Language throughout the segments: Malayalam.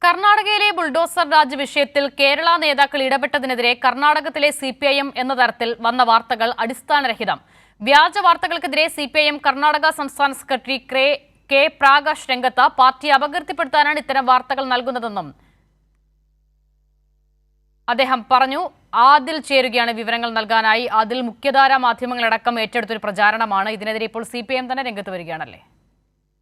കർണാടകയിലെ ബുൾഡോസർ രാജ് വിഷയത്തിൽ കേരള നേതാക്കൾ ഇടപെട്ടതിനെതിരെ കർണാടകത്തിലെ സിപിഐഎം എന്ന തരത്തിൽ വന്ന വാർത്തകൾ അടിസ്ഥാനരഹിതം. വ്യാജ വാർത്തകൾക്കെതിരെ സിപിഐഎം കർണാടക സംസ്ഥാന സെക്രട്ടറി കെ പ്രാകാശ് രംഗത്ത് പാർട്ടിയെ അപകീർത്തിപ്പെടുത്താനാണ് ഇത്തരം വാർത്തകൾ നൽകുന്നതെന്നും അദ്ദേഹം പറഞ്ഞു. ആദിൽ ചേരുകയാണ് വിവരങ്ങൾ നൽകാനായി. ആദിൽ, മുഖ്യധാരാ മാധ്യമങ്ങളടക്കം ഏറ്റെടുത്തൊരു പ്രചാരണമാണ്. ഇതിനെതിരെ ഇപ്പോൾ സിപിഐഎം തന്നെ രംഗത്ത് വരികയാണല്ലേ?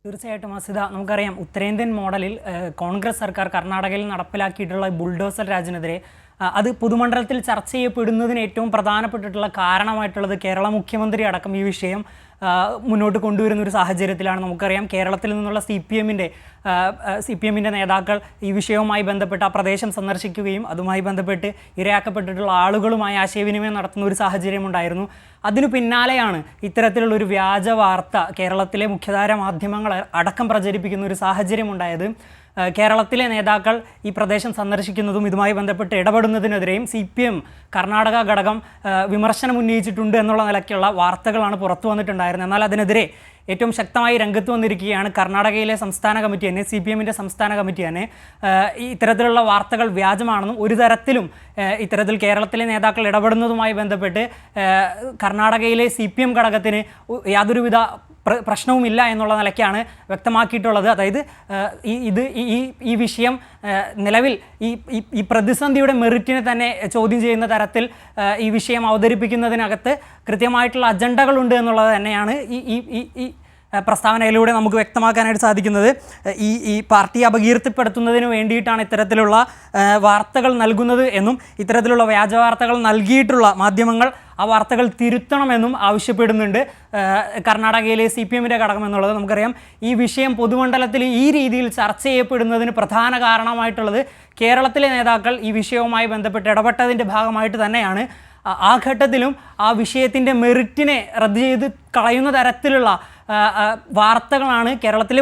തീർച്ചയായിട്ടും അസിത, നമുക്കറിയാം ഉത്തരേന്ത്യൻ മോഡലിൽ കോൺഗ്രസ് സർക്കാർ കർണാടകയിൽ നടപ്പിലാക്കിയിട്ടുള്ള ബുൾഡോസർ രാജിനെതിരെ അത് പൊതുമണ്ഡലത്തിൽ ചർച്ച ചെയ്യപ്പെടുന്നതിന് ഏറ്റവും പ്രധാനപ്പെട്ടിട്ടുള്ള കാരണമായിട്ടുള്ളത് കേരള മുഖ്യമന്ത്രി അടക്കം ഈ വിഷയം മുന്നോട്ട് കൊണ്ടുവരുന്ന ഒരു സാഹചര്യത്തിലാണ്. നമുക്കറിയാം കേരളത്തിൽ നിന്നുള്ള സി പി എമ്മിൻ്റെ നേതാക്കൾ ഈ വിഷയവുമായി ബന്ധപ്പെട്ട് ആ പ്രദേശം സന്ദർശിക്കുകയും അതുമായി ബന്ധപ്പെട്ട് ഇരയാക്കപ്പെട്ടിട്ടുള്ള ആളുകളുമായി ആശയവിനിമയം നടത്തുന്ന ഒരു സാഹചര്യമുണ്ടായിരുന്നു. അതിനു പിന്നാലെയാണ് ഇത്തരത്തിലുള്ളൊരു വ്യാജ വാർത്ത കേരളത്തിലെ മുഖ്യധാര മാധ്യമങ്ങൾ അടക്കം പ്രചരിപ്പിക്കുന്ന ഒരു സാഹചര്യമുണ്ടായത്. കേരളത്തിലെ നേതാക്കൾ ഈ പ്രദേശം സന്ദർശിക്കുന്നതും ഇതുമായി ബന്ധപ്പെട്ട് ഇടപെടുന്നതിനെതിരെയും CPM കർണാടക ഘടകം വിമർശനം ഉന്നയിച്ചിട്ടുണ്ട് എന്നുള്ള നിലയ്ക്കുള്ള വാർത്തകളാണ് പുറത്തു വന്നിട്ടുണ്ടായിരുന്നത്. എന്നാൽ അതിനെതിരെ ഏറ്റവും ശക്തമായി രംഗത്ത് വന്നിരിക്കുകയാണ് കർണാടകയിലെ സംസ്ഥാന കമ്മിറ്റി തന്നെ, CPMൻ്റെ സംസ്ഥാന കമ്മിറ്റി തന്നെ. ഇത്തരത്തിലുള്ള വാർത്തകൾ വ്യാജമാണെന്നും ഒരു തരത്തിലും ഇത്തരത്തിൽ കേരളത്തിലെ നേതാക്കൾ ഇടപെടുന്നതുമായി ബന്ധപ്പെട്ട് കർണാടകയിലെ CPM ഘടകത്തിന് യാതൊരുവിധ പ്രശ്നവുമില്ല എന്നുള്ള നിലയ്ക്കാണ് വ്യക്തമാക്കിയിട്ടുള്ളത്. അതായത് ഈ വിഷയം നിലവിൽ ഈ പ്രതിസന്ധിയുടെ മെറിറ്റിനെ തന്നെ ചോദ്യം ചെയ്യുന്ന തരത്തിൽ ഈ വിഷയം അവതരിപ്പിക്കുന്നതിനകത്ത് കൃത്യമായിട്ടുള്ള അജണ്ടകളുണ്ട് എന്നുള്ളത് തന്നെയാണ് ഈ പ്രസ്താവനയിലൂടെ നമുക്ക് വ്യക്തമാക്കാനായിട്ട് സാധിക്കുന്നത്. ഈ പാർട്ടിയെ അപകീർത്തിപ്പെടുത്തുന്നതിന് വേണ്ടിയിട്ടാണ് ഇത്തരത്തിലുള്ള വാർത്തകൾ നൽകുന്നത് എന്നും ഇത്തരത്തിലുള്ള വ്യാജ വാർത്തകൾ നൽകിയിട്ടുള്ള മാധ്യമങ്ങൾ ആ വാർത്തകൾ തിരുത്തണമെന്നും ആവശ്യപ്പെടുന്നുണ്ട് കർണാടകയിലെ CPMൻ്റെ ഘടകം എന്നുള്ളത്. നമുക്കറിയാം ഈ വിഷയം പൊതുമണ്ഡലത്തിൽ ഈ രീതിയിൽ ചർച്ച ചെയ്യപ്പെടുന്നതിന് പ്രധാന കാരണമായിട്ടുള്ളത് കേരളത്തിലെ നേതാക്കൾ ഈ വിഷയവുമായി ബന്ധപ്പെട്ട് ഇടപെട്ടതിൻ്റെ ഭാഗമായിട്ട് തന്നെയാണ്. ആ ഘട്ടത്തിലും ആ വിഷയത്തിൻ്റെ മെറിറ്റിനെ റദ്ദ് ചെയ്ത് കളയുന്ന തരത്തിലുള്ള വാർത്തകളാണ് കേരളത്തിലെ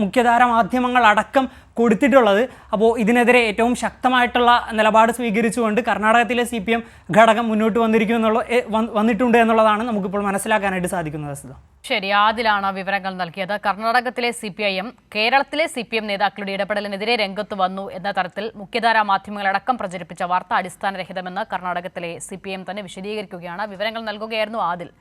മുഖ്യധാര മാധ്യമങ്ങൾ അടക്കം കൊടുത്തിട്ടുള്ളത്. അപ്പോൾ ഇതിനെതിരെ ഏറ്റവും ശക്തമായിട്ടുള്ള നിലപാട് സ്വീകരിച്ചുകൊണ്ട് കർണാടകത്തിലെ CPM ഘടകം മുന്നോട്ട് വന്നിട്ടുണ്ട് എന്നുള്ളതാണ് നമുക്കിപ്പോൾ മനസ്സിലാക്കാനായിട്ട് സാധിക്കുന്നത്. ശരി, ആദിലാണ് വിവരങ്ങൾ നൽകിയത്. കർണാടകത്തിലെ CPIM കേരളത്തിലെ CPM നേതാക്കളുടെ ഇടപെടലിനെതിരെ രംഗത്ത് വന്നു എന്ന തരത്തിൽ മുഖ്യധാരാ മാധ്യമങ്ങളടക്കം പ്രചരിപ്പിച്ച വാർത്ത അടിസ്ഥാനരഹിതമെന്ന് കർണാടകത്തിലെ CPM തന്നെ വിശദീകരിക്കുകയാണ്. വിവരങ്ങൾ നൽകുകയായിരുന്നു ആദിൽ.